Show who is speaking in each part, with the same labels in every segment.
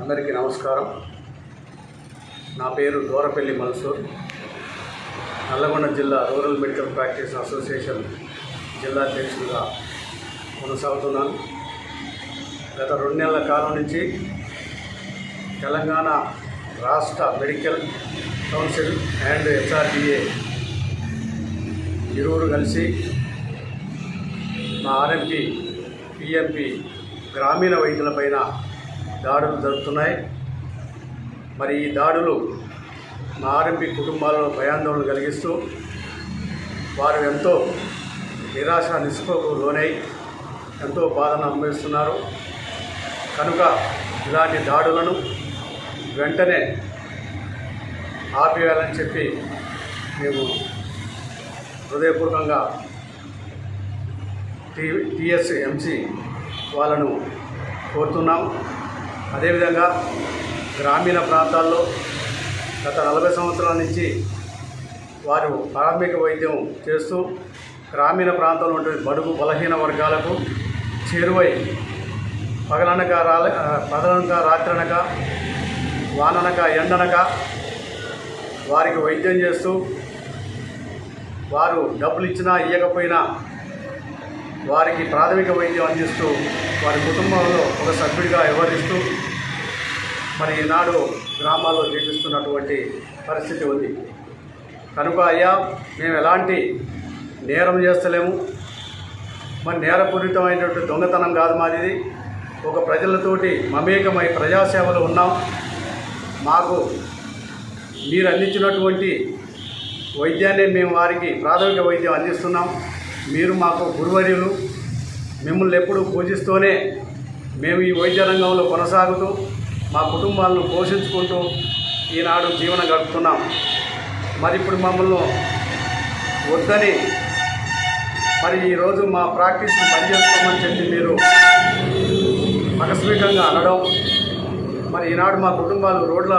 Speaker 1: అందరికీ నమస్కారం. నా పేరు దూరపల్లి మల్సూర్. నల్లగొండ జిల్లా రూరల్ మెడికల్ ప్రాక్టీస్ అసోసియేషన్ జిల్లా అధ్యక్షుడిగా కొనసాగుతున్నాను. గత 2 నెలల కాలం నుంచి తెలంగాణ రాష్ట్ర మెడికల్ కౌన్సిల్ అండ్ HRDA ఇరువురు కలిసి మా RMP, PMP గ్రామీణ వైద్యులపైన దాడులు జరుగుతున్నాయి. మరి ఈ దాడులు మా RMP కుటుంబాలలో భయాందోళన కలిగిస్తూ వారు ఎంతో నిరాశ నిస్పృహకు లోనై ఎంతో బాధను అనుభవిస్తున్నారు. కనుక ఇలాంటి దాడులను వెంటనే ఆపివేయాలని చెప్పి మేము హృదయపూర్వకంగా TSMC వాళ్ళను కోరుతున్నాం. అదేవిధంగా గ్రామీణ ప్రాంతాల్లో గత 40 సంవత్సరాల నుంచి వారు ప్రాథమిక వైద్యం చేస్తూ గ్రామీణ ప్రాంతంలో ఉండే బడుగు బలహీన వర్గాలకు చేరువై పగలనక రాత్రనక వాననక ఎండనక వారికి వైద్యం చేస్తూ వారు డబ్బులు ఇచ్చినా ఇవ్వకపోయినా వారికి ప్రాథమిక వైద్యం అందిస్తూ వారి కుటుంబంలో ఒక సభ్యుడిగా వ్యవహరిస్తూ మరి ఈనాడు గ్రామాల్లో జీవిస్తున్నటువంటి పరిస్థితి ఉంది. కనుక అయ్యా, మేము ఎలాంటి నేరం చేస్తలేము, మరి నేరపూరితమైనటువంటి దొంగతనం కాదు మాది. ఒక ప్రజలతోటి మమేకమై ప్రజాసేవలో ఉన్నాం. మాకు మీరు అందించినటువంటి వైద్యాన్ని మేము వారికి ప్రాథమిక వైద్యం అందిస్తున్నాం. మీరు మాకు గురువర్యులు, మిమ్మల్ని ఎప్పుడు పూజిస్తూనే మేము ఈ వైద్య రంగంలో కొనసాగుతూ మా కుటుంబాలను పోషించుకుంటూ ఈనాడు జీవనం గడుపుతున్నాం. మరి ఇప్పుడు మమ్మల్ని వద్దని మరి ఈరోజు మా ప్రాక్టీస్ని బంద్ చేసుకోమని చెప్పి మీరు ఆకస్మికంగా అనడం, మరి ఈనాడు మా కుటుంబాలు రోడ్ల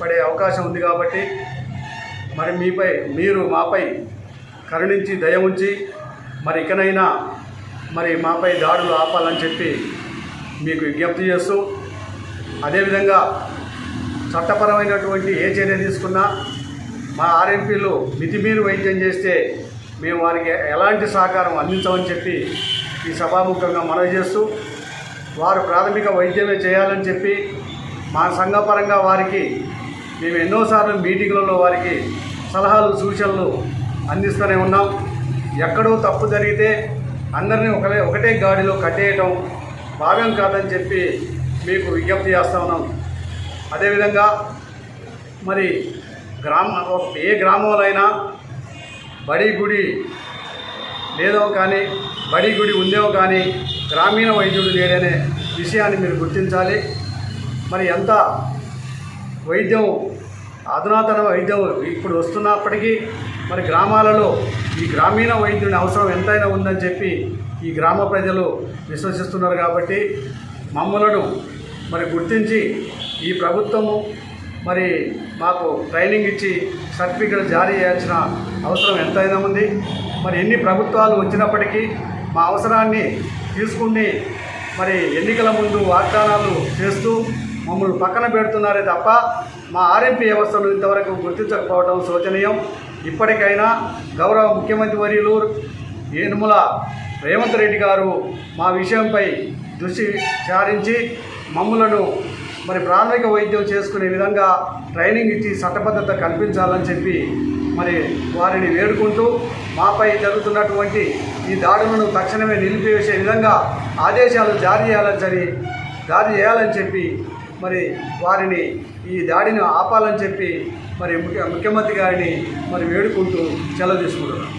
Speaker 1: పడే అవకాశం ఉంది. కాబట్టి మరి మీరు మాపై కరుణించి దయ ఉంచి మరి ఇకనైనా మరి మాపై దాడులు ఆపాలని చెప్పి మీకు విజ్ఞప్తి చేస్తూ, అదేవిధంగా చట్టపరమైనటువంటి ఏ చర్య తీసుకున్నా మా RMPలు మితిమీరి వైద్యం చేస్తే మేము వారికి ఎలాంటి సహకారం అందించమని చెప్పి ఈ సభాముఖంగా మనవి చేస్తూ, వారు ప్రాథమిక వైద్యమే చేయాలని చెప్పి మా సంఘపరంగా వారికి మేము ఎన్నోసార్లు మీటింగ్లలో వారికి సలహాలు సూచనలు అందిస్తూనే ఉన్నాం. ఎక్కడో తప్పు జరిగితే అందరినీ ఒకటే గాడిలో కట్టేయటం భావ్యం కాదని చెప్పి మీకు విజ్ఞప్తి చేస్తూ ఉన్నాం. అదేవిధంగా మరి ఏ గ్రామంలో అయినా బడి గుడి లేదో కానీ బడి గుడి ఉందేమో కానీ గ్రామీణ వైద్యుడు లేడనే విషయాన్ని మీరు గుర్తించాలి. మరి ఎంత వైద్యం అధునాతన వైద్యం ఇప్పుడు వస్తున్నప్పటికీ మరి గ్రామాలలో ఈ గ్రామీణ వైద్యుని అవసరం ఎంతైనా ఉందని చెప్పి ఈ గ్రామ ప్రజలు విశ్వసిస్తున్నారు. కాబట్టి మమ్మలను మరి గుర్తించి ఈ ప్రభుత్వము మరి మాకు ట్రైనింగ్ ఇచ్చి సర్టిఫికెట్ జారీ చేయాల్సిన అవసరం ఎంతైనా ఉంది. మరి ఎన్ని ప్రభుత్వాలు వచ్చినప్పటికీ మా అవసరాన్ని తీసుకుని మరి ఎన్నికల ముందు వాగ్దానాలు చేస్తూ మమ్మల్ని పక్కన పెడుతున్నారే తప్ప మా RMP వ్యవస్థను ఇంతవరకు గుర్తించకపోవడం శోచనీయం. ఇప్పటికైనా గౌరవ ముఖ్యమంత్రి వర్యులు యనమల రేవంత్ రెడ్డి గారు మా విషయంపై దృష్టి సారించి మమ్మలను మరి ప్రాథమిక వైద్యం చేసుకునే విధంగా ట్రైనింగ్ ఇచ్చి చట్టబద్ధత కల్పించాలని చెప్పి మరి వారిని వేడుకుంటూ మాపై జరుగుతున్నటువంటి ఈ దాడులను తక్షణమే నిలిపివేసే విధంగా ఆదేశాలు జారీ చేయాలని చెప్పి మరి వారిని ఈ దాడిని ఆపాలని చెప్పి మరి ముఖ్యమంత్రి గారిని మరి వేడుకుంటూ సెలవు తీసుకుంటున్నాం.